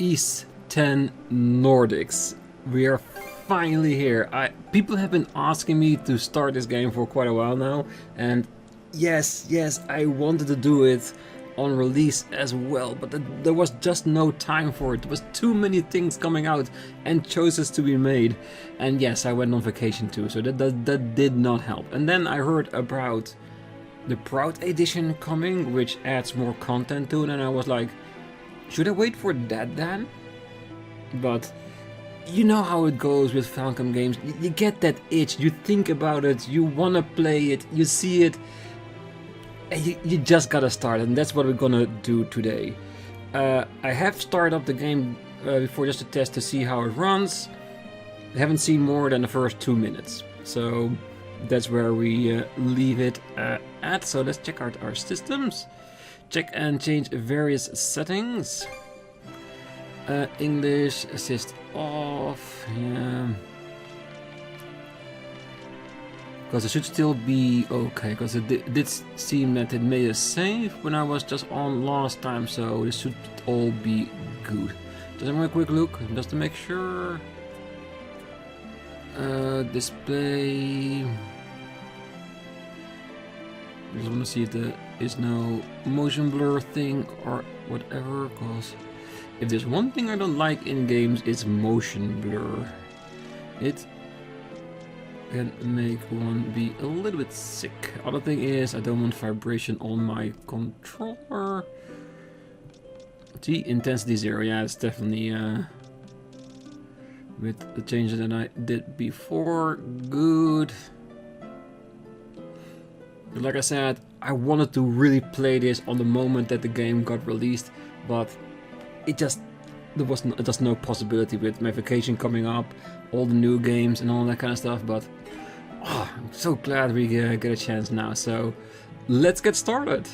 X Nordics. We are finally here. People have been asking me to start this game for quite a while now, and yes, I wanted to do it on release as well, but there was just no time for it. There was too many things coming out and choices to be made, and yes, I went on vacation too, so that did not help. And then I heard about the Proud Edition coming, which adds more content to it, and I was like, should I wait for that then? But you know how it goes with Falcom games. You get that itch, you think about it, you want to play it, you see it, and you just gotta start, and that's what we're gonna do today. I have started up the game before just to test to see how it runs. I haven't seen more than the first 2 minutes, so that's where we leave it at. So let's check out our systems. Check and change various settings. English, assist off, yeah. Because it should still be okay, because it did seem that it made a save when I was just on last time, so this should all be good. Just have a quick look, just to make sure. Display. I just want to see if there is no motion blur thing or whatever, because if there's one thing I don't like in games, it's motion blur. It can make one be a little bit sick. Other thing is, I don't want vibration on my controller. See, intensity 0, yeah, it's definitely with the changes that I did before, good. But like I said, I wanted to really play this on the moment that the game got released, but there was just no possibility with my vacation coming up, all the new games and all that kind of stuff. But I'm so glad we get a chance now. So let's get started.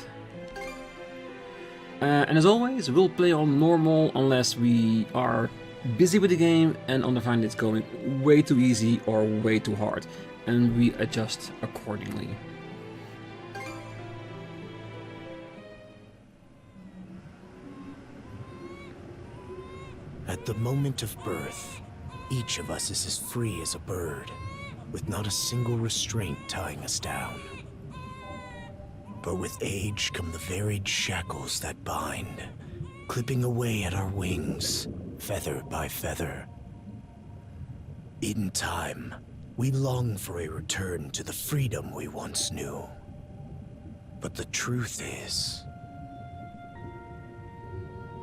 And as always, we'll play on normal unless we are busy with the game and find it's going way too easy or way too hard, and we adjust accordingly. At the moment of birth, each of us is as free as a bird, with not a single restraint tying us down. But with age come the varied shackles that bind, clipping away at our wings, feather by feather. In time, we long for a return to the freedom we once knew. But the truth is,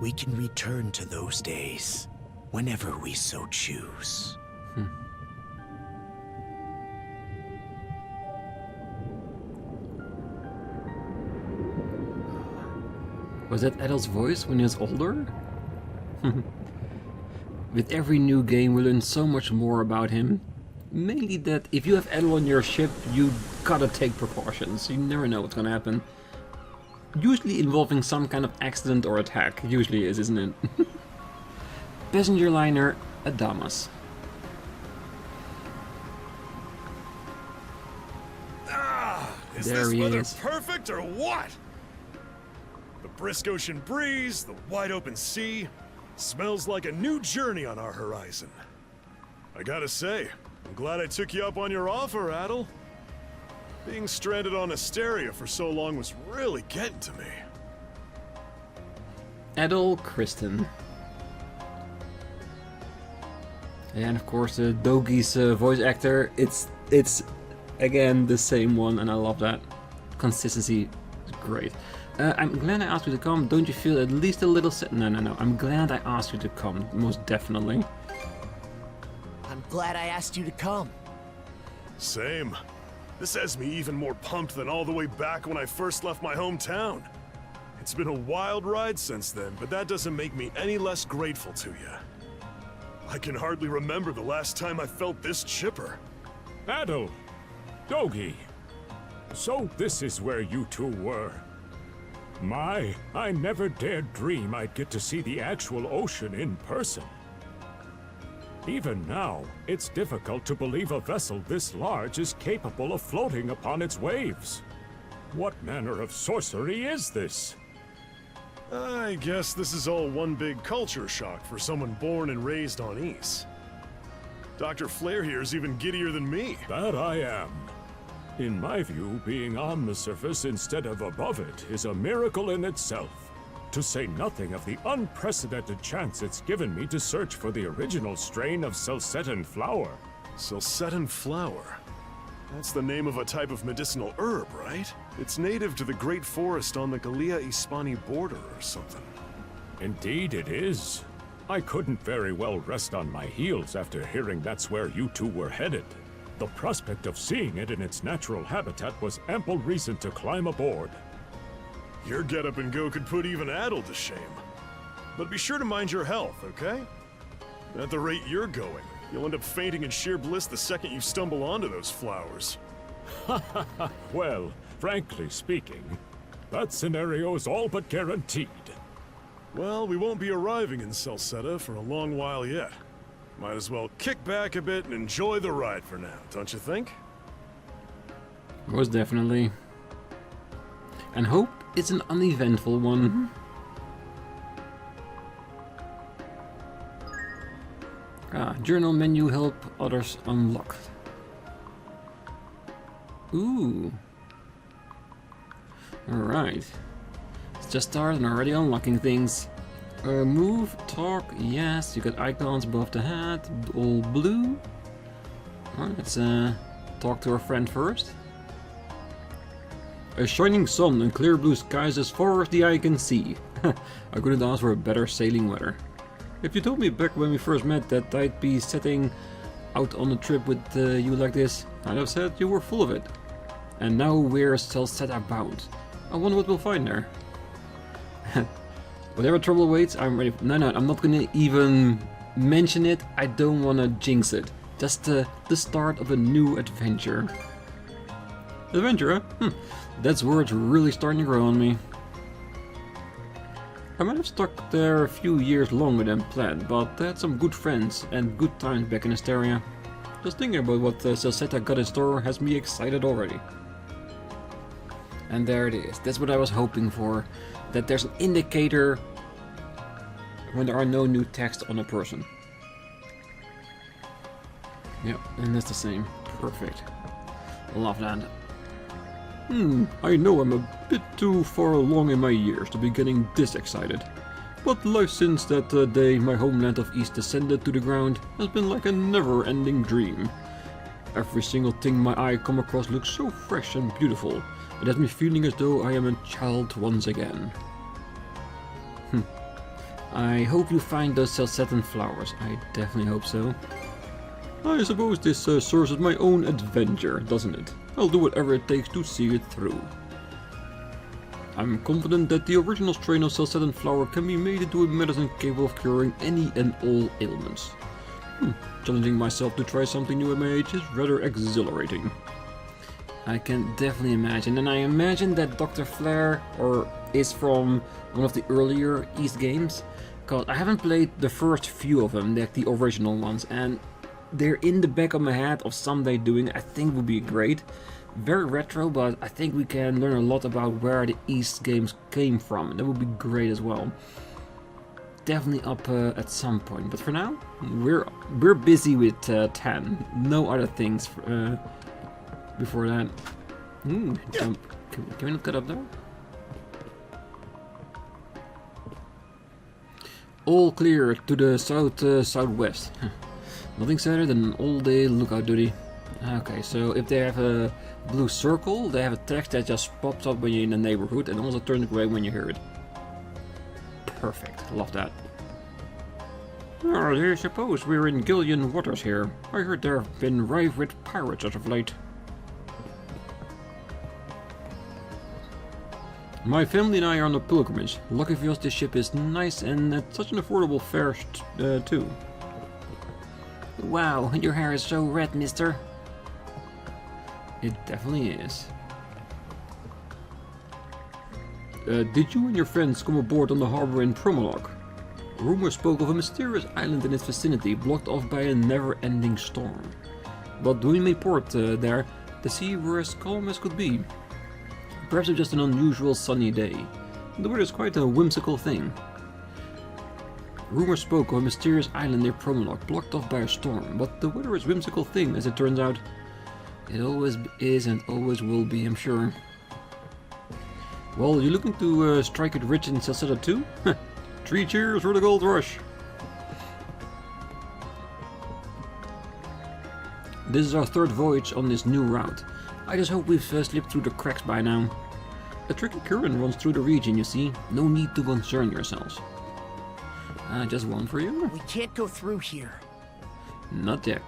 we can return to those days whenever we so choose. Was that Adol's voice when he was older? With every new game we learn so much more about him. Mainly that if you have Adol on your ship, you gotta take precautions. You never know what's gonna happen. Usually involving some kind of accident or attack. Usually is, isn't it? Passenger liner Adamas. Is There this he weather is. perfect or what? The brisk ocean breeze, the wide open sea, smells like a new journey on our horizon. I gotta say, I'm glad I took you up on your offer, Adol. Being stranded on Asteria for so long was really getting to me. Adol Christin. And of course Dogi's voice actor, it's again the same one, and I love that. Consistency is great. I'm glad I asked you to come. Don't you feel at least a little sad? No. I'm glad I asked you to come, most definitely. I'm glad I asked you to come. Same. This has me even more pumped than all the way back when I first left my hometown. It's been a wild ride since then, but that doesn't make me any less grateful to you. I can hardly remember the last time I felt this chipper. Adol! Dogi! So this is where you two were. My, I never dared dream I'd get to see the actual ocean in person. Even now, it's difficult to believe a vessel this large is capable of floating upon its waves. What manner of sorcery is this? I guess this is all one big culture shock for someone born and raised on Ys. Dr. Flare here is even giddier than me. That I am. In my view, being on the surface instead of above it is a miracle in itself. To say nothing of the unprecedented chance it's given me to search for the original strain of Celcetan flower. Celcetan flower? That's the name of a type of medicinal herb, right? It's native to the Great Forest on the Gallia-Hispani border or something. Indeed it is. I couldn't very well rest on my heels after hearing that's where you two were headed. The prospect of seeing it in its natural habitat was ample reason to climb aboard. Your get-up and go could put even Adol to shame. But be sure to mind your health, okay? At the rate you're going, you'll end up fainting in sheer bliss the second you stumble onto those flowers. Well, frankly speaking, that scenario is all but guaranteed. Well, we won't be arriving in Celceta for a long while yet. Might as well kick back a bit and enjoy the ride for now, don't you think? Most definitely. And hope it's an uneventful one. Journal menu help others unlocked. Ooh. Alright. It's just started and already unlocking things. Move, talk, yes, you got icons above the head, all blue. Alright, let's talk to our friend first. A shining sun and clear blue skies as far as the eye can see. I couldn't ask for a better sailing weather. If you told me back when we first met that I'd be setting out on a trip with you like this, I'd have said you were full of it. And now we're Celceta bound. I wonder what we'll find there. Whatever trouble awaits, I'm ready. No, I'm not gonna even mention it. I don't wanna jinx it. Just the start of a new adventure. Adventure, huh? That's where it's really starting to grow on me. I might have stuck there a few years longer than planned, but I had some good friends and good times back in Asteria. Just thinking about what Celceta got in store has me excited already. And there it is. That's what I was hoping for. That there's an indicator when there are no new text on a person. Yep, and that's the same. Perfect. Love that. I know I'm a bit too far along in my years to be getting this excited. But life since that day my homeland of East descended to the ground has been like a never-ending dream. Every single thing my eye come across looks so fresh and beautiful. It has me feeling as though I am a child once again. I hope you find those Celcetan flowers. I definitely hope so. I suppose this serves as my own adventure, doesn't it? I'll do whatever it takes to see it through. I'm confident that the original strain of Celcetan flower can be made into a medicine capable of curing any and all ailments. Challenging myself to try something new at my age is rather exhilarating. I can definitely imagine, and I imagine that Dr. Flare is from one of the earlier East games, because I haven't played the first few of them, like the original ones, and they're in the back of my head of someday doing. I think would be great. Very retro, but I think we can learn a lot about where the East games came from. That would be great as well. Definitely up at some point, but for now we're busy with 10. No other things before that. Jump. Can we not get up there? All clear to the southwest. Nothing sadder than an all-day lookout duty. Okay, so if they have a blue circle, they have a text that just pops up when you're in the neighborhood and also turns gray when you hear it. Perfect, love that. I suppose we're in Gillian waters here. I heard there have been rife with pirates as of late. My family and I are on a pilgrimage. Lucky for us, this ship is nice and at such an affordable fare too. Wow, your hair is so red, mister. It definitely is. Did you and your friends come aboard on the harbor in Promolog? Rumors spoke of a mysterious island in its vicinity, blocked off by a never-ending storm. But when we made port there, the sea were as calm as could be. Perhaps it was just an unusual sunny day. The weather is quite a whimsical thing. Rumors spoke of a mysterious island near Promolog, blocked off by a storm, but the weather is a whimsical thing, as it turns out. It always is and always will be, I'm sure. Well, you looking to strike it rich in Salsetta too? 3 cheers for the gold rush! This is our 3rd voyage on this new route. I just hope we've slipped through the cracks by now. A tricky current runs through the region, you see. No need to concern yourselves. Just one for you? We can't go through here. Not yet.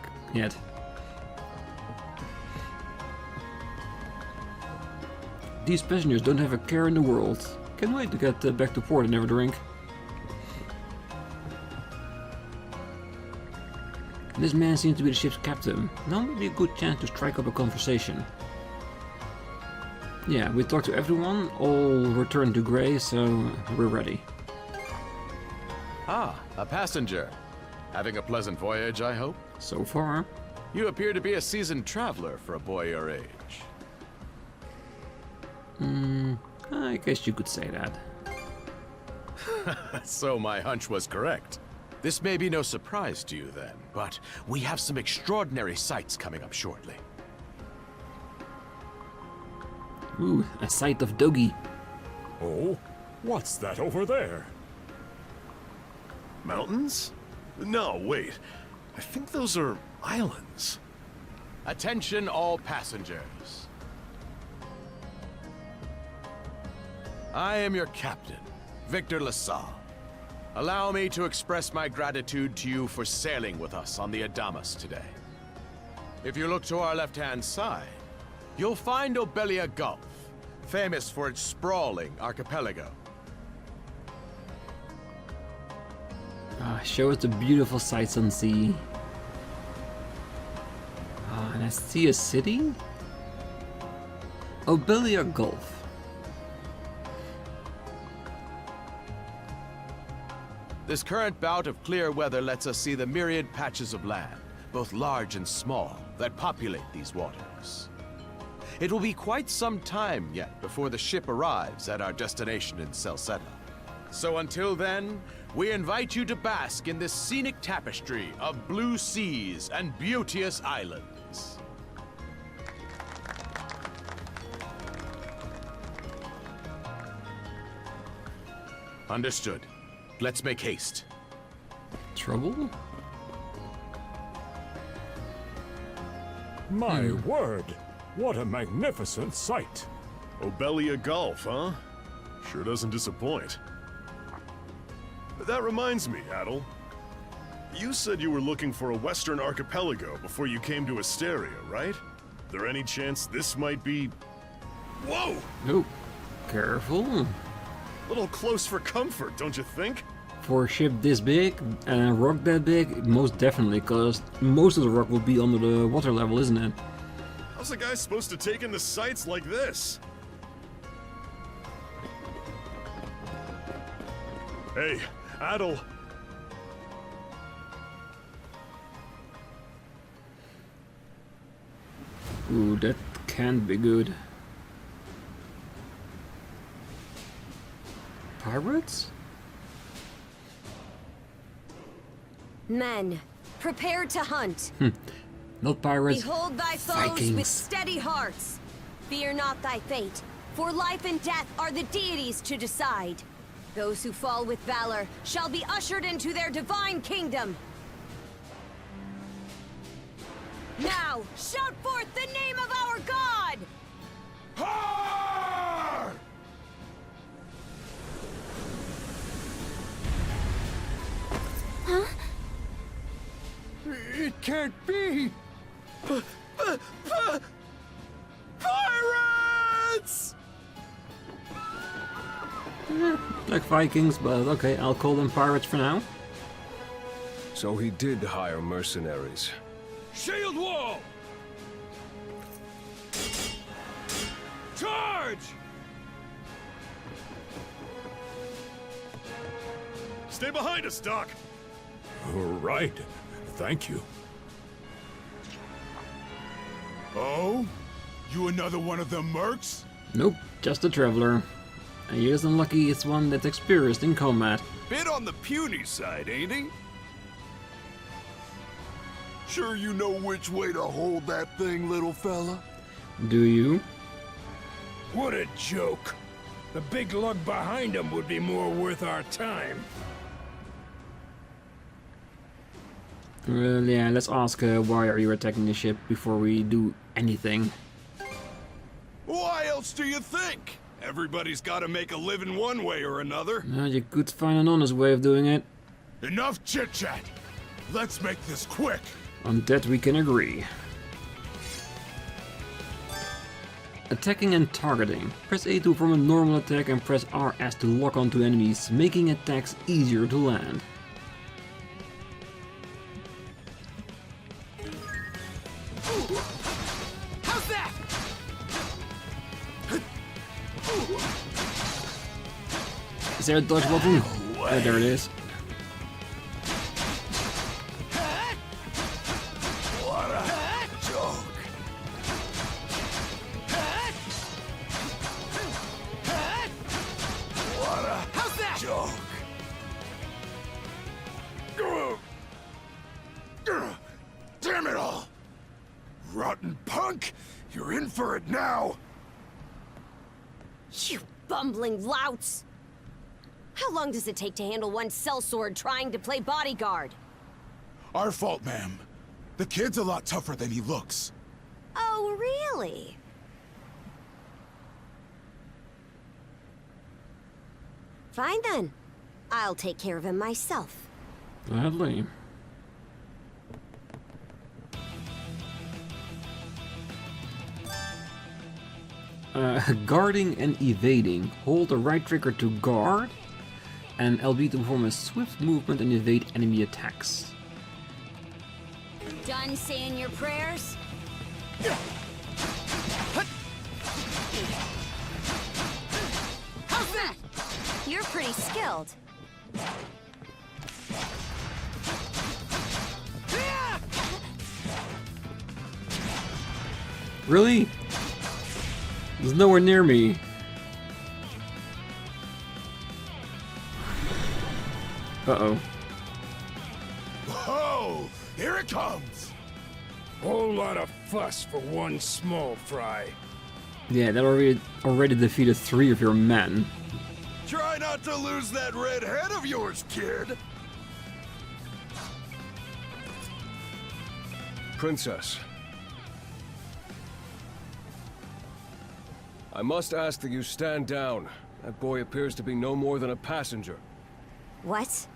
These passengers don't have a care in the world. Can't wait to get back to port and have a drink. This man seems to be the ship's captain. Now may be a good chance to strike up a conversation. Yeah, we talked to everyone, all returned to Grey, so we're ready. Ah, a passenger. Having a pleasant voyage, I hope? So far. You appear to be a seasoned traveler for a boy your age. I guess you could say that. So my hunch was correct. This may be no surprise to you then, but we have some extraordinary sights coming up shortly. Ooh, a sight of Dogi. Oh? What's that over there? Mountains? No, wait. I think those are islands. Attention all passengers. I am your captain, Victor LaSalle. Allow me to express my gratitude to you for sailing with us on the Adamas today. If you look to our left-hand side, you'll find Obelia Gulf, famous for its sprawling archipelago. Show us the beautiful sights on sea. And I see a city? Obelia Gulf. This current bout of clear weather lets us see the myriad patches of land, both large and small, that populate these waters. It will be quite some time yet before the ship arrives at our destination in Salsetta. So until then, we invite you to bask in this scenic tapestry of blue seas and beauteous islands. Understood. Let's make haste. Trouble? My word! What a magnificent sight! Obelia Gulf, huh? Sure doesn't disappoint. That reminds me, Adol. You said you were looking for a western archipelago before you came to Asteria, right? There any chance this might be... Whoa! Oh, careful. Little close for comfort, don't you think? For a ship this big and a rock that big, most definitely, because most of the rock will be under the water level, isn't it? How's a guy supposed to take in the sights like this? Hey, Adol. Ooh, that can't be good. Pirates? Men, prepare to hunt. Not pirates. Behold thy foes Vikings. with steady hearts. Fear not thy fate, for life and death are the deities to decide. Those who fall with valor shall be ushered into their divine kingdom. Now, shout forth the name of our god! Har! Huh? It can't be! Pirates! Like Vikings, but okay, I'll call them pirates for now. So he did hire mercenaries. Shield wall! Charge! Stay behind us, Doc! Right. Thank you. Oh? You another one of them mercs? Nope, just a traveler. And you're just unlucky it's one that's experienced in combat. Bit on the puny side, ain't he? Sure you know which way to hold that thing, little fella? Do you? What a joke. The big lug behind him would be more worth our time. Well, yeah, let's ask why are you attacking the ship before we do anything. Why else do you think? Everybody's gotta make a living one way or another. You could find an honest way of doing it. Enough chit-chat. Let's make this quick. On that we can agree. Attacking and targeting. Press A to form a normal attack and press RS to lock onto enemies, making attacks easier to land. How's that? Is there a dodge button? Oh, there it is. What a joke. What a How's that? joke. Damn it all! Rotten punk! You're in for it now! You bumbling louts! How long does it take to handle one sellsword trying to play bodyguard? Our fault, ma'am. The kid's a lot tougher than he looks. Oh, really? Fine then. I'll take care of him myself. Gladly. Guarding and evading. Hold the right trigger to guard, and LB to perform a swift movement and evade enemy attacks. Done saying your prayers? How's that? You're pretty skilled. Really? He's nowhere near me. Uh-oh. Whoa! Here it comes! Whole lot of fuss for one small fry. Yeah, that already defeated 3 of your men. Try not to lose that red head of yours, kid! Princess. I must ask that you stand down. That boy appears to be no more than a passenger. What?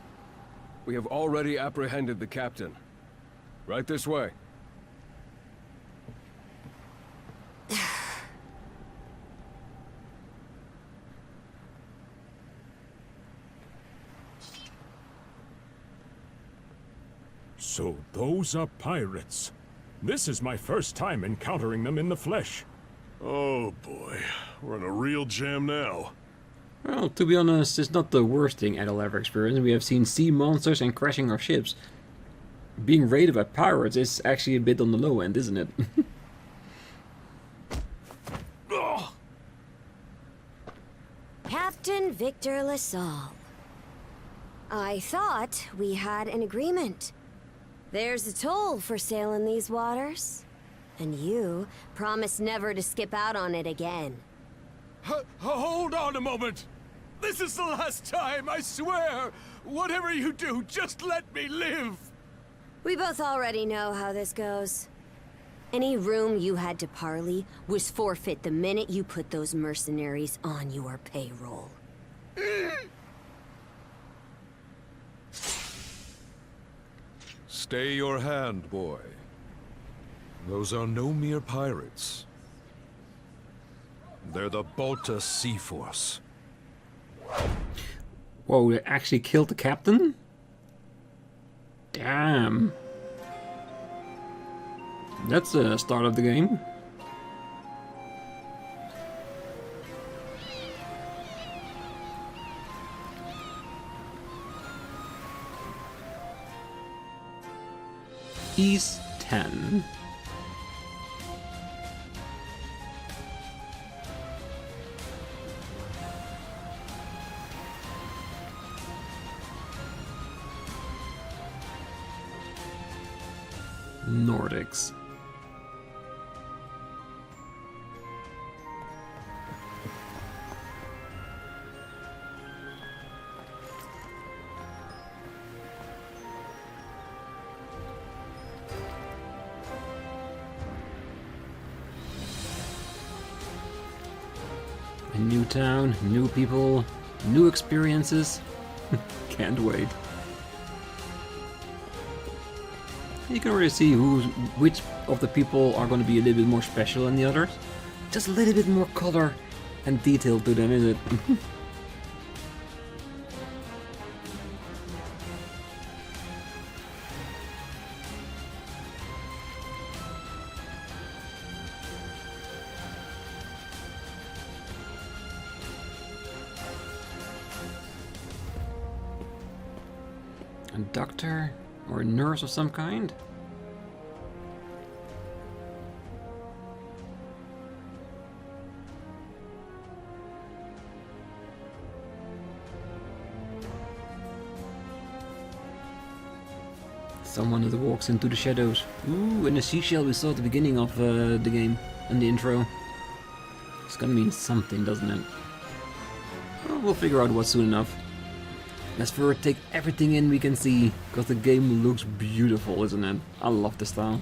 We have already apprehended the captain. Right this way. So those are pirates. This is my first time encountering them in the flesh. Oh boy, we're in a real jam now. Well, to be honest, it's not the worst thing Adol ever experienced. We have seen sea monsters and crashing our ships. Being raided by pirates is actually a bit on the low end, isn't it? Captain Victor LaSalle. I thought we had an agreement. There's a toll for sailing these waters. And you promised never to skip out on it again. Hold on a moment! This is the last time, I swear! Whatever you do, just let me live! We both already know how this goes. Any room you had to parley was forfeit the minute you put those mercenaries on your payroll. Stay your hand, boy. Those are no mere pirates. They're the Balta Sea Force. Whoa, they actually killed the captain? Damn. That's the start of the game. East 10. Nordics. A new town, new people, new experiences. Can't wait. You can already see which of the people are going to be a little bit more special than the others. Just a little bit more color and detail to them, is it? A doctor or a nurse of some kind? Someone that walks into the shadows. Ooh, and the seashell we saw at the beginning of the game, in the intro. It's gonna mean something, doesn't it? Well, we'll figure out what soon enough. Let's first take everything in we can see, because the game looks beautiful, isn't it? I love the style.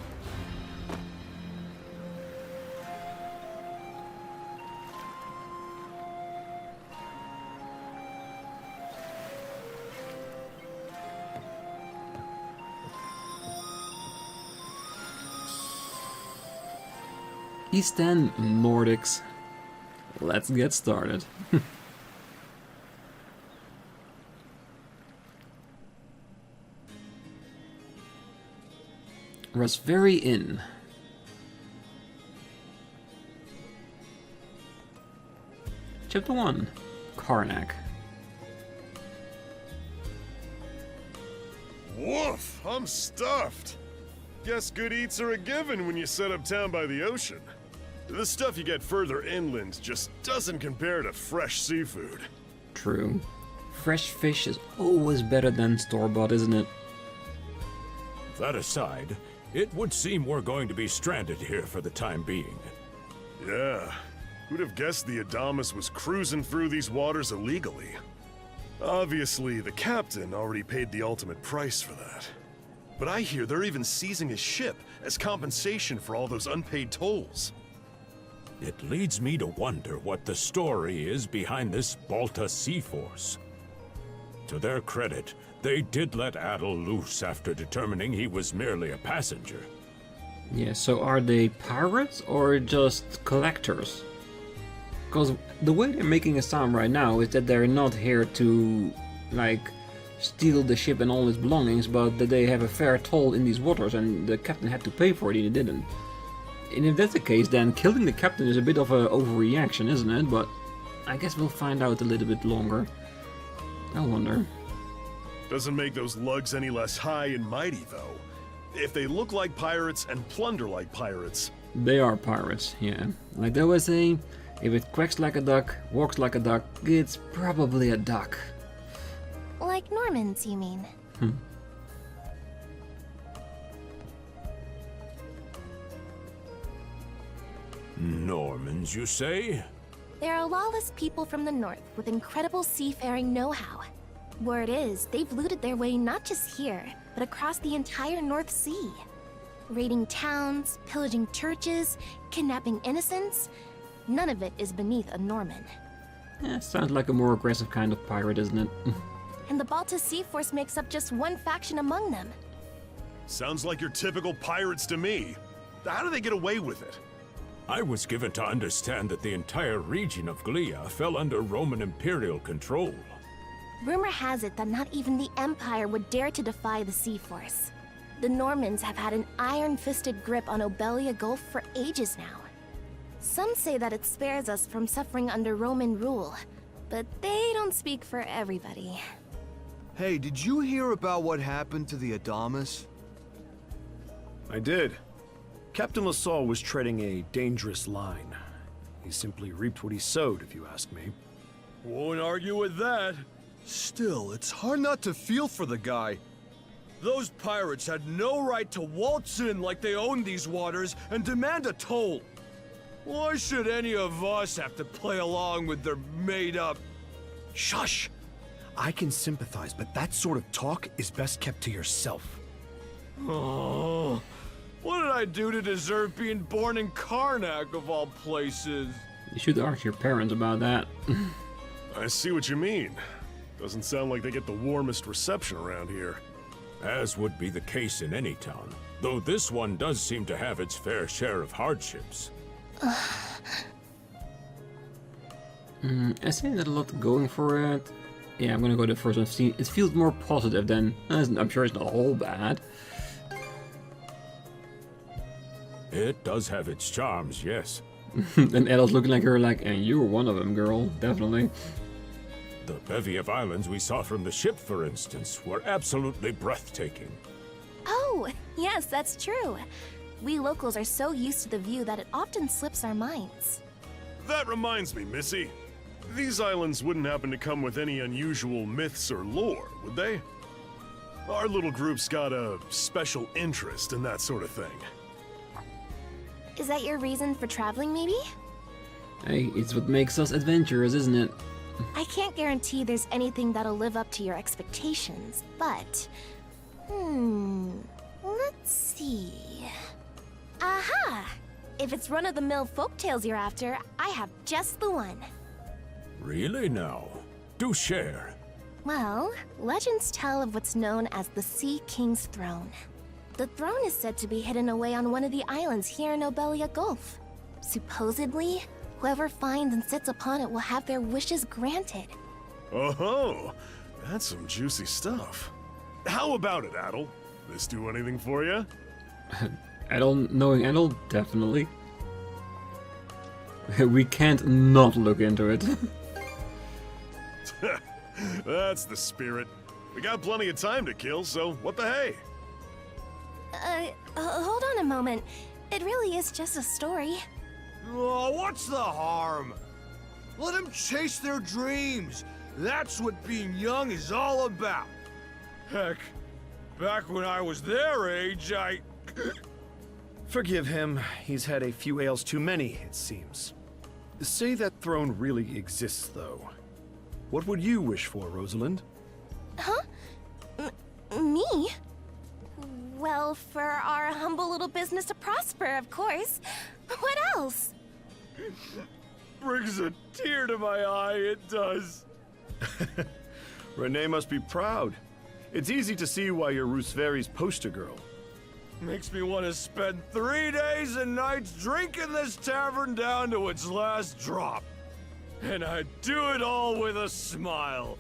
Eastern Nordics. Let's get started. Rasveri Inn. Chapter 1. Karnak. Woof! I'm stuffed. Guess good eats are a given when you set up town by the ocean. The stuff you get further inland just doesn't compare to fresh seafood. True. Fresh fish is always better than store-bought, isn't it? That aside, it would seem we're going to be stranded here for the time being. Yeah. Who'd have guessed the Adamas was cruising through these waters illegally? Obviously, the captain already paid the ultimate price for that. But I hear they're even seizing his ship as compensation for all those unpaid tolls. It leads me to wonder what the story is behind this Balta Sea Force. To their credit, they did let Adol loose after determining he was merely a passenger. Yeah, so are they pirates or just collectors? Because the way they're making it sound right now is that they're not here to, like, steal the ship and all its belongings, but that they have a fair toll in these waters and the captain had to pay for it and he didn't. And if that's the case, then killing the captain is a bit of an overreaction, isn't it? But I guess we'll find out a little bit longer. I wonder. Doesn't make those lugs any less high and mighty, though. If they look like pirates and plunder like pirates... They are pirates, yeah. Like they always say, if it quacks like a duck, walks like a duck, it's probably a duck. Like Normans, you mean? Normans, you say? They're a lawless people from the north with incredible seafaring know-how. Word is, they've looted their way not just here, but across the entire North Sea. Raiding towns, pillaging churches, kidnapping innocents. None of it is beneath a Norman. Yeah, sounds like a more aggressive kind of pirate, isn't it? And the Balta Sea Force makes up just one faction among them. Sounds like your typical pirates to me. How do they get away with it? I was given to understand that the entire region of Glea fell under Roman Imperial control. Rumor has it that not even the Empire would dare to defy the Sea Force. The Normans have had an iron-fisted grip on Obelia Gulf for ages now. Some say that it spares us from suffering under Roman rule, but they don't speak for everybody. Hey, did you hear about what happened to the Adamas? I did. Captain LaSalle was treading a dangerous line. He simply reaped what he sowed, if you ask me. Won't argue with that. Still, it's hard not to feel for the guy. Those pirates had no right to waltz in like they owned these waters and demand a toll. Why should any of us have to play along with their made-up... Shush! I can sympathize, but that sort of talk is best kept to yourself. Oh, what did I do to deserve being born in Karnak, of all places? You should ask your parents about that. I see what you mean. Doesn't sound like they get the warmest reception around here. As would be the case in any town, though this one does seem to have its fair share of hardships. I see that a lot going for it. Yeah, I'm gonna go the first one. It feels more positive than... I'm sure it's not all bad. It does have its charms, yes. And Adol's looking like her like, and you're one of them, girl. Definitely. The bevy of islands we saw from the ship, for instance, were absolutely breathtaking. Oh, yes, that's true. We locals are so used to the view that it often slips our minds. That reminds me, Missy. These islands wouldn't happen to come with any unusual myths or lore, would they? Our little group's got a special interest in that sort of thing. Is that your reason for traveling, maybe? Hey, it's what makes us adventurous, isn't it? I can't guarantee there's anything that'll live up to your expectations, but... let's see... Aha! If it's run-of-the-mill folktales you're after, I have just the one. Really now? Do share. Well, legends tell of what's known as the Sea King's Throne. The throne is said to be hidden away on one of the islands here in Obelia Gulf. Supposedly, whoever finds and sits upon it will have their wishes granted. Oh, that's some juicy stuff. How about it, Adol? This do anything for you? Adol, knowing Adol, definitely. We can't not look into it. That's the spirit. We got plenty of time to kill, so what the hey? Hold on a moment. It really is just a story. Oh, what's the harm? Let them chase their dreams. That's what being young is all about. Heck, back when I was their age, I... Forgive him. He's had a few ales too many, it seems. Say that throne really exists, though. What would you wish for, Rosalind? Huh? Me? Well, for our humble little business to prosper, of course. What else? Brings a tear to my eye, it does. Renee must be proud. It's easy to see why you're Rooseveri's poster girl. Makes me want to spend 3 days and nights drinking this tavern down to its last drop. And I do it all with a smile.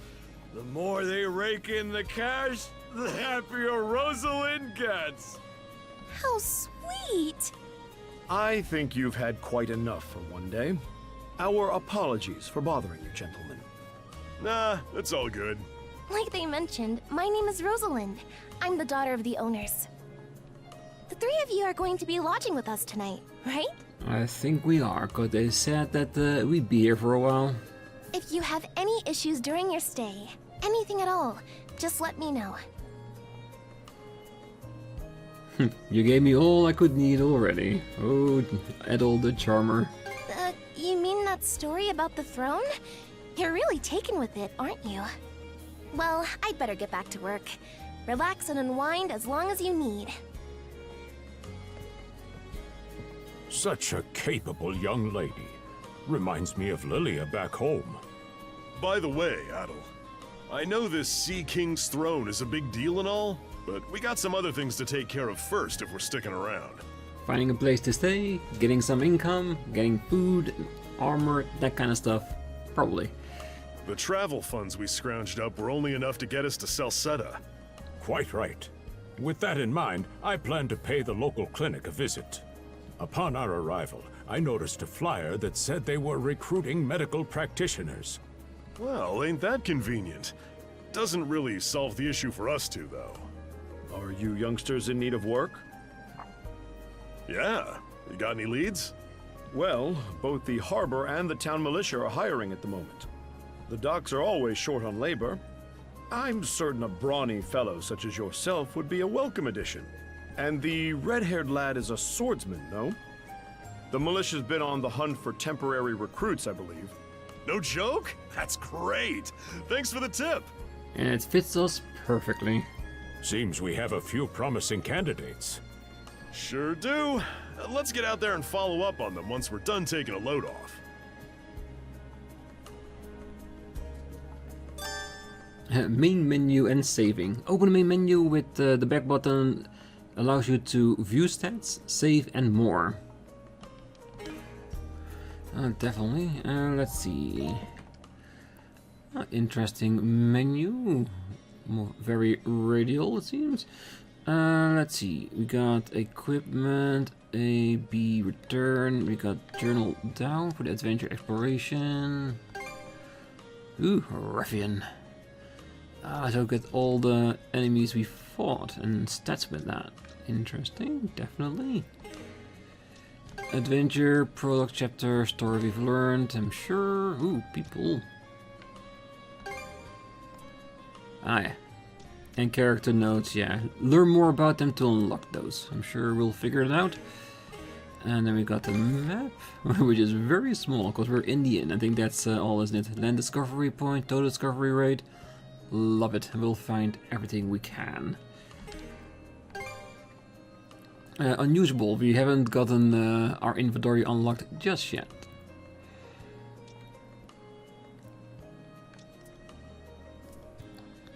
The more they rake in the cash, the happier Rosalind gets. How sweet! I think you've had quite enough for one day. Our apologies for bothering you, gentlemen. Nah, it's all good. Like they mentioned, my name is Rosalind. I'm the daughter of the owners. The three of you are going to be lodging with us tonight, right? I think we are, because they said that we'd be here for a while. If you have any issues during your stay, anything at all, just let me know. You gave me all I could need already. Oh, Adol the Charmer. You mean that story about the throne? You're really taken with it, aren't you? Well, I'd better get back to work. Relax and unwind as long as you need. Such a capable young lady. Reminds me of Lilia back home. By the way, Adol, I know this Sea King's throne is a big deal and all, but we got some other things to take care of first if we're sticking around. Finding a place to stay, getting some income, getting food, armor, that kind of stuff. Probably. The travel funds we scrounged up were only enough to get us to Salsetta. Quite right. With that in mind, I plan to pay the local clinic a visit. Upon our arrival, I noticed a flyer that said they were recruiting medical practitioners. Well, ain't that convenient? Doesn't really solve the issue for us two, though. Are you youngsters in need of work? Yeah. You got any leads? Well, both the harbor and the town militia are hiring at the moment. The docks are always short on labor. I'm certain a brawny fellow such as yourself would be a welcome addition. And the red-haired lad is a swordsman, no? The militia's been on the hunt for temporary recruits, I believe. No joke? That's great. Thanks for the tip. And it fits us perfectly. Seems we have a few promising candidates. Sure do. Let's get out there and follow up on them once we're done taking a load off. Main menu and saving. Open the main menu with the back button. Allows you to view stats, save and more. Definitely. Let's see. Interesting menu. Very radial, it seems. Let's see. We got equipment, A, B, return. We got journal down for the adventure exploration. Ooh, ruffian. So get all the enemies we fought and stats with that. Interesting, definitely. Adventure, prologue chapter, story we've learned, I'm sure. Ooh, people. Ah, yeah. And character notes, yeah. Learn more about them to unlock those. I'm sure we'll figure it out. And then we got the map, which is very small, because we're Indian. I think that's all, isn't it? Land discovery point, total discovery rate. Love it. We'll find everything we can. Unusable. We haven't gotten our inventory unlocked just yet.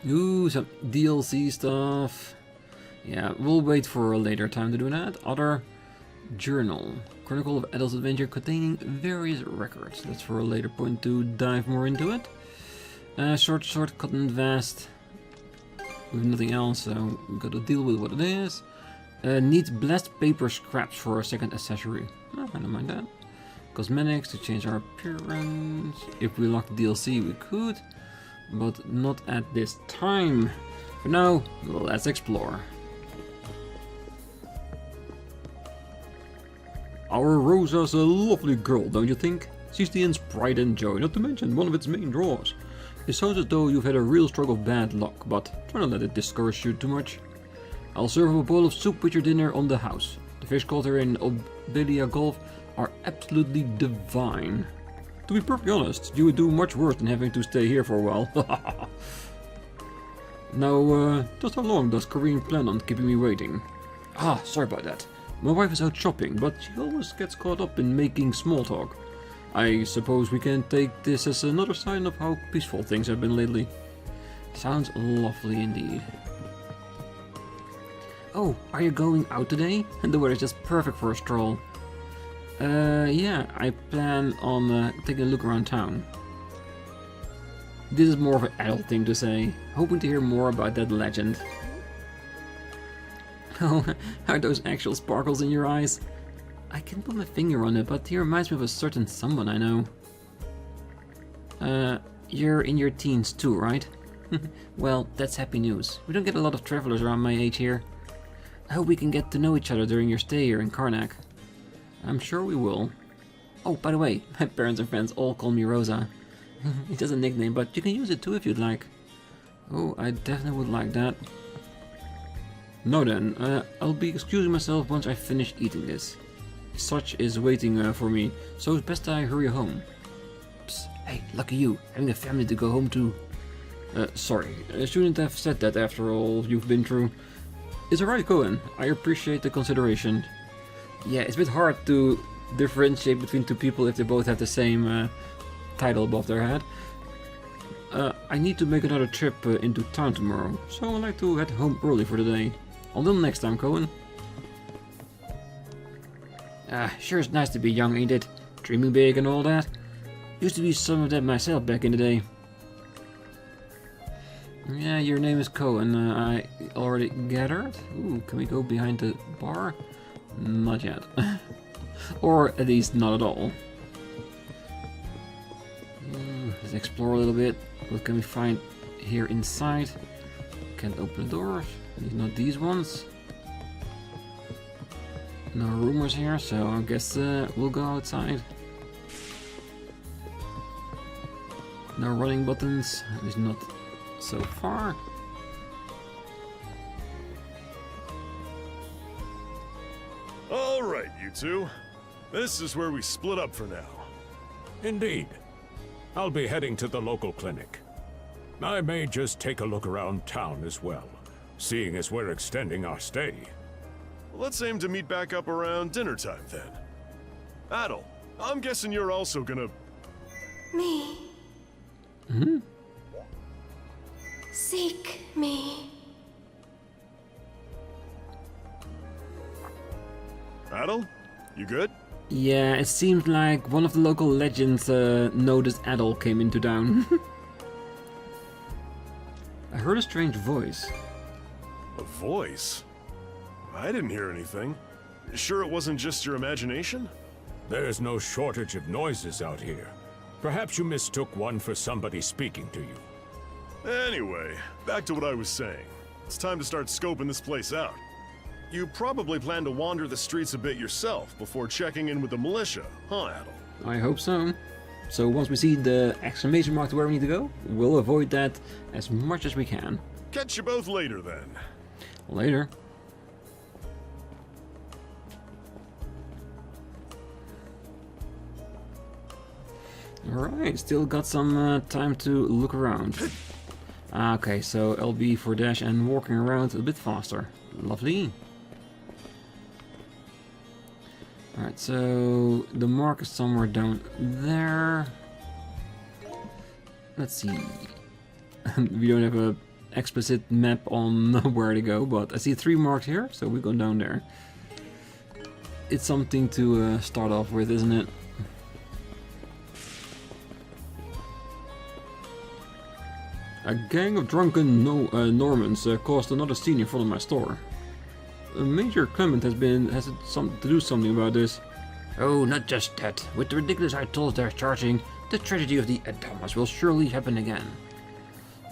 Ooh, some DLC stuff. Yeah, we'll wait for a later time to do that. Other journal. Chronicle of Adol's adventure containing various records. That's for a later point to dive more into it. Short sword, cotton vest. We have nothing else, so we got to deal with what it is. Need blessed paper scraps for a second accessory. No, I don't mind that. Cosmetics to change our appearance. If we lock the DLC, we could, but not at this time. For now, let's explore. Our Rosa's a lovely girl, don't you think? She's the inn's pride and joy, not to mention one of its main draws. It sounds as though you've had a real stroke of bad luck, but try not let it discourage you too much. I'll serve a bowl of soup with your dinner on the house. The fish caught here in Obelia Gulf are absolutely divine. To be perfectly honest, you would do much worse than having to stay here for a while. Now, just how long does Corinne plan on keeping me waiting? Ah, sorry about that. My wife is out shopping, but she always gets caught up in making small talk. I suppose we can take this as another sign of how peaceful things have been lately. Sounds lovely indeed. Oh, are you going out today? And the weather's just perfect for a stroll. Yeah, I plan on taking a look around town. This is more of an adult thing to say. Hoping to hear more about that legend. Oh, are those actual sparkles in your eyes? I can't put my finger on it, but he reminds me of a certain someone I know. You're in your teens too, right? Well, that's happy news. We don't get a lot of travelers around my age here. I hope we can get to know each other during your stay here in Karnak. I'm sure we will. Oh, by the way, my parents and friends all call me Rosa. It's just a nickname, but you can use it too if you'd like. Oh, I definitely would like that. Now then, I'll be excusing myself once I finish eating this. Such is waiting for me, so it's best I hurry home. Psst, hey, lucky you, having a family to go home to. Sorry, I shouldn't have said that after all you've been through. It's alright, Cohen, I appreciate the consideration. Yeah, it's a bit hard to differentiate between two people if they both have the same title above their head. I need to make another trip into town tomorrow, so I'd like to head home early for the day. Until next time, Cohen. Sure it's nice to be young, ain't it? Dreaming big and all that. Used to be some of that myself back in the day. Yeah, your name is Cohen, I already gathered. Ooh, can we go behind the bar? Not yet. Or at least not at all. Let's explore a little bit. What can we find here inside? Can't open the doors. Not these ones. No rumors here, so I guess we'll go outside. No running buttons. At least not so far. All right, you two. This is where we split up for now. Indeed. I'll be heading to the local clinic. I may just take a look around town as well, seeing as we're extending our stay. Let's aim to meet back up around dinner time then. Adol, I'm guessing you're also gonna... Me. Hmm? Seek me. Adol, you good? Yeah, it seemed like one of the local legends noticed Adol came into town. I heard a strange voice. A voice? I didn't hear anything. Sure it wasn't just your imagination? There's no shortage of noises out here. Perhaps you mistook one for somebody speaking to you. Anyway, back to what I was saying. It's time to start scoping this place out. You probably plan to wander the streets a bit yourself before checking in with the militia, huh, Adol? I hope so. So once we see the exclamation mark to where we need to go, we'll avoid that as much as we can. Catch you both later then. Later. Alright, still got some time to look around. Okay, so LB for dash and walking around a bit faster. Lovely. Alright, so the mark is somewhere down there. Let's see. We don't have a explicit map on where to go, but I see 3 marked here, so we go down there. It's something to start off with, isn't it? A gang of drunken Normans caused another scene in front of my store. Major Clement has to do something about this. Oh, not just that. With the ridiculous high tolls they're charging, the tragedy of the Adamas will surely happen again.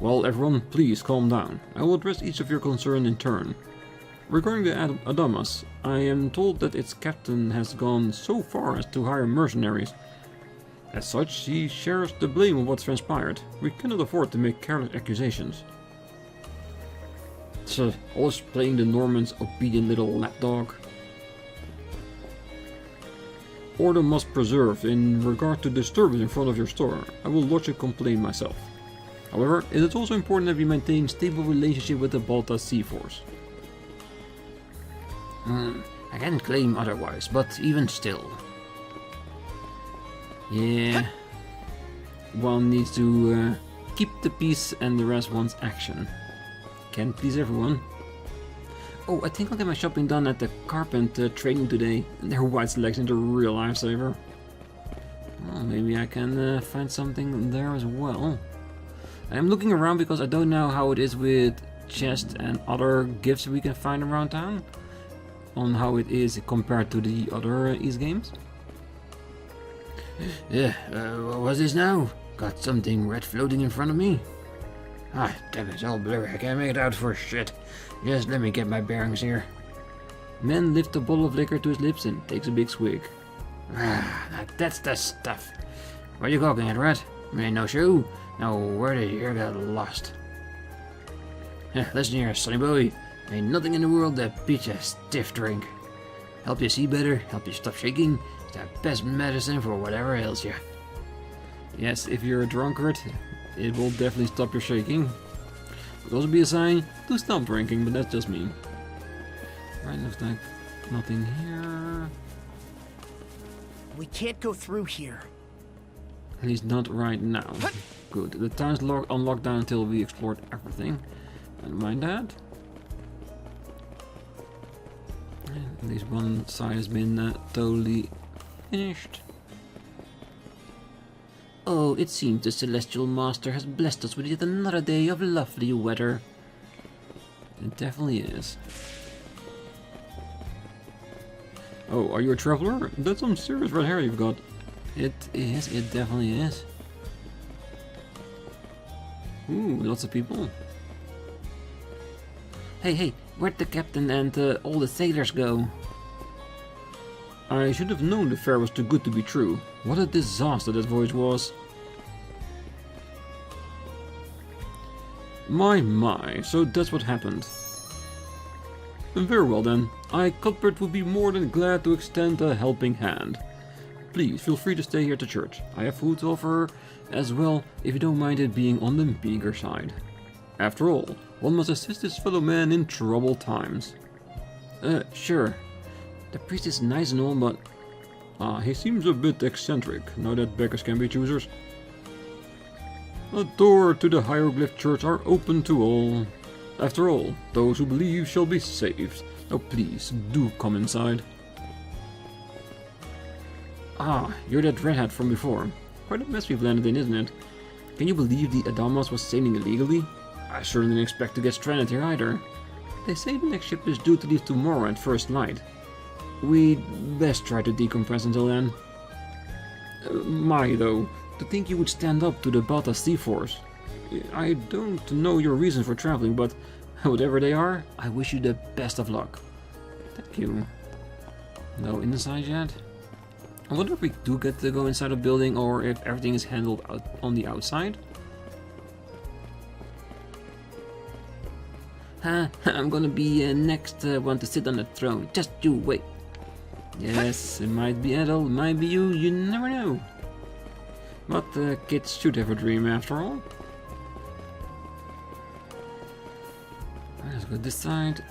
Well, everyone, please calm down. I will address each of your concerns in turn. Regarding the Adamas, I am told that its captain has gone so far as to hire mercenaries. As such, he shares the blame of what's transpired. We cannot afford to make careless accusations. So, always playing the Normans' obedient little lapdog. Order must preserve. In regard to disturbance in front of your store, I will lodge a complaint myself. However, it is also important that we maintain stable relationship with the Balta Sea Force. I can't claim otherwise, but even still. Yeah. One needs to keep the peace and the rest wants action. Can't please everyone. Oh, I think I'll get my shopping done at the carpent training today. Their white selections are a real lifesaver. Well, maybe I can find something there as well. I'm looking around because I don't know how it is with chests and other gifts we can find around town. On how it is compared to the other East games. Yeah, what was this now? Got something red floating in front of me. Ah, damn it, it's all blurry. I can't make it out for shit. Just let me get my bearings here. Man lifts a bottle of liquor to his lips and takes a big swig. Ah, that's the stuff. What are you gawking at, Rat? Ain't no shoe? Now, where did you get lost? Listen here, sonny boy. Ain't nothing in the world that beats a stiff drink. Help you see better, help you stop shaking. It's the best medicine for whatever ails you. Yes, if you're a drunkard, it will definitely stop your shaking. Could also be a sign to stop drinking, but that's just me. Right, looks like nothing here. We can't go through here. At least not right now. Good. The town's on lockdown until we explored everything. I don't mind that. And at least one side has been totally finished. Oh, it seems the Celestial Master has blessed us with yet another day of lovely weather. It definitely is. Oh, are you a traveler? That's some serious red hair you've got. It is, it definitely is. Ooh, lots of people. Hey, where'd the captain and all the sailors go? I should have known the fare was too good to be true. What a disaster that voyage was. My, so that's what happened. Very well then, I, Cuthbert, would be more than glad to extend a helping hand. Please feel free to stay here at the church. I have food to offer as well, if you don't mind it being on the meager side. After all, one must assist his fellow man in troubled times. Sure. The priest is nice and all, but... he seems a bit eccentric, now that beggars can be choosers. A door to the hieroglyph church are open to all. After all, those who believe shall be saved. Now please, do come inside. Ah, you're that redhead from before. Quite a mess we've landed in, isn't it? Can you believe the Adamas was sailing illegally? I certainly didn't expect to get stranded here either. They say the next ship is due to leave tomorrow at first light. We'd best try to decompress until then. My though, to think you would stand up to the Balta Sea Force. I don't know your reason for traveling, but whatever they are, I wish you the best of luck. Thank you. No inside yet? I wonder if we do get to go inside a building or if everything is handled out on the outside. I'm gonna be next one to sit on the throne. Just you wait. Yes, it might be Adol, it might be you never know. But kids should have a dream after all. Let's go this side.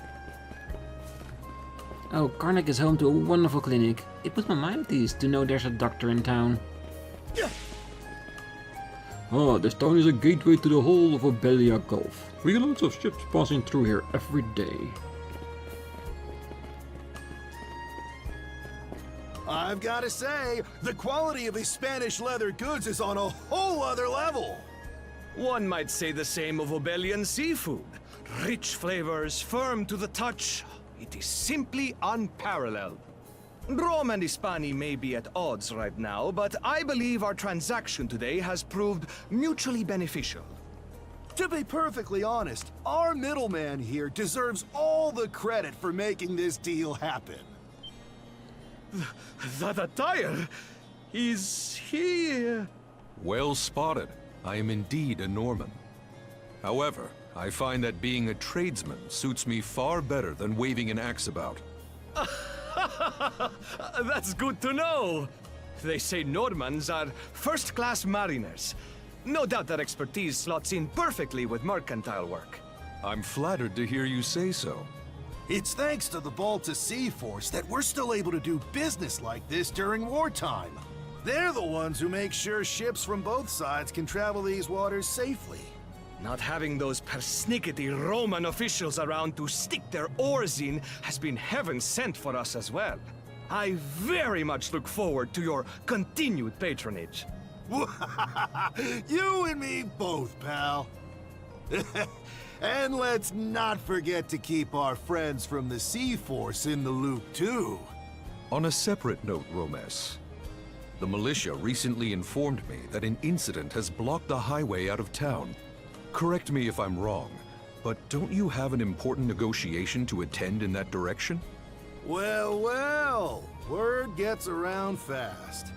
Oh, Karnak is home to a wonderful clinic. It puts my mind at ease to know there's a doctor in town. Ah, this town is a gateway to the whole of Obelia Gulf. We get lots of ships passing through here every day. I've got to say, the quality of these Spanish leather goods is on a whole other level. One might say the same of Obelian seafood. Rich flavors, firm to the touch. It is simply unparalleled. Rome and Hispania may be at odds right now, but I believe our transaction today has proved mutually beneficial. To be perfectly honest, our middleman here deserves all the credit for making this deal happen. That attire? Is he... Well spotted. I am indeed a Norman. However, I find that being a tradesman suits me far better than waving an axe about. That's good to know. They say Normans are first-class mariners. No doubt that expertise slots in perfectly with mercantile work. I'm flattered to hear you say so. It's thanks to the Balta Sea Force that we're still able to do business like this during wartime. They're the ones who make sure ships from both sides can travel these waters safely. Not having those persnickety Roman officials around to stick their oars in has been heaven sent for us as well. I very much look forward to your continued patronage. You and me both, pal. And let's not forget to keep our friends from the Sea Force in the loop, too. On a separate note, Romes, the militia recently informed me that an incident has blocked the highway out of town. Correct me if I'm wrong, but don't you have an important negotiation to attend in that direction? Well, well, word gets around fast.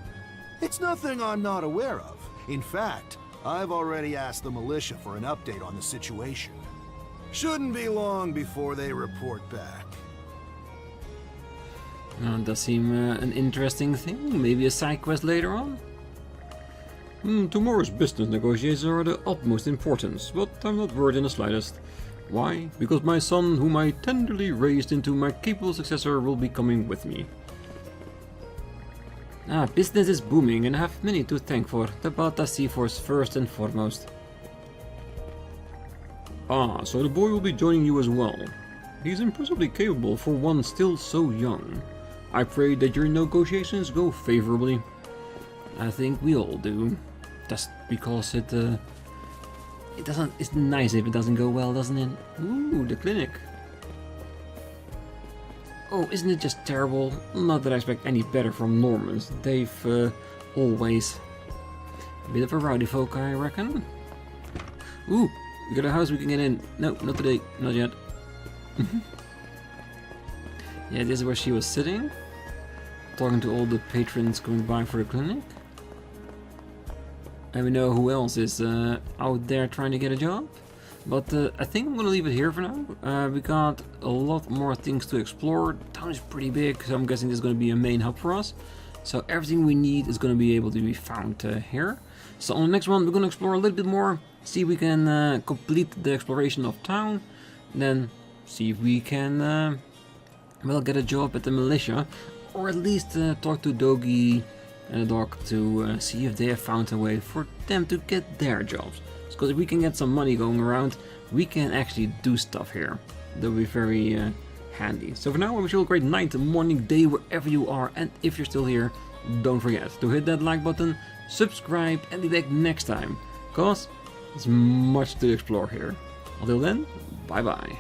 It's nothing I'm not aware of. In fact, I've already asked the militia for an update on the situation. Shouldn't be long before they report back. Does seem an interesting thing. Maybe a side quest later on? Tomorrow's business negotiations are the utmost importance, but I'm not worried in the slightest. Why? Because my son, whom I tenderly raised into my capable successor, will be coming with me. Business is booming and I have many to thank for. The Balta Sea Force first and foremost. So the boy will be joining you as well. He's impressively capable for one still so young. I pray that your negotiations go favorably. I think we all do. Just because it doesn't. It's nice if it doesn't go well, doesn't it? Ooh, the clinic. Oh, isn't it just terrible? Not that I expect any better from Normans. They've always a bit of a rowdy folk, I reckon. Ooh, we got a house we can get in. No, not today, not yet. Yeah, this is where she was sitting, talking to all the patrons coming by for the clinic. And we know who else is out there trying to get a job. But I think I'm gonna leave it here for now. We got a lot more things to explore. Town is pretty big, so I'm guessing this is gonna be a main hub for us. So everything we need is gonna be able to be found here. So on the next one, we're gonna explore a little bit more, see if we can complete the exploration of town, then see if we can well, get a job at the militia, or at least talk to Dogi and the dog to see if they have found a way for them to get their jobs. Because if we can get some money going around, we can actually do stuff here. That will be very handy. So for now, I wish you all a great night, morning, day, wherever you are. And if you're still here, don't forget to hit that like button, subscribe, and be back next time. Because there's much to explore here. Until then, bye bye.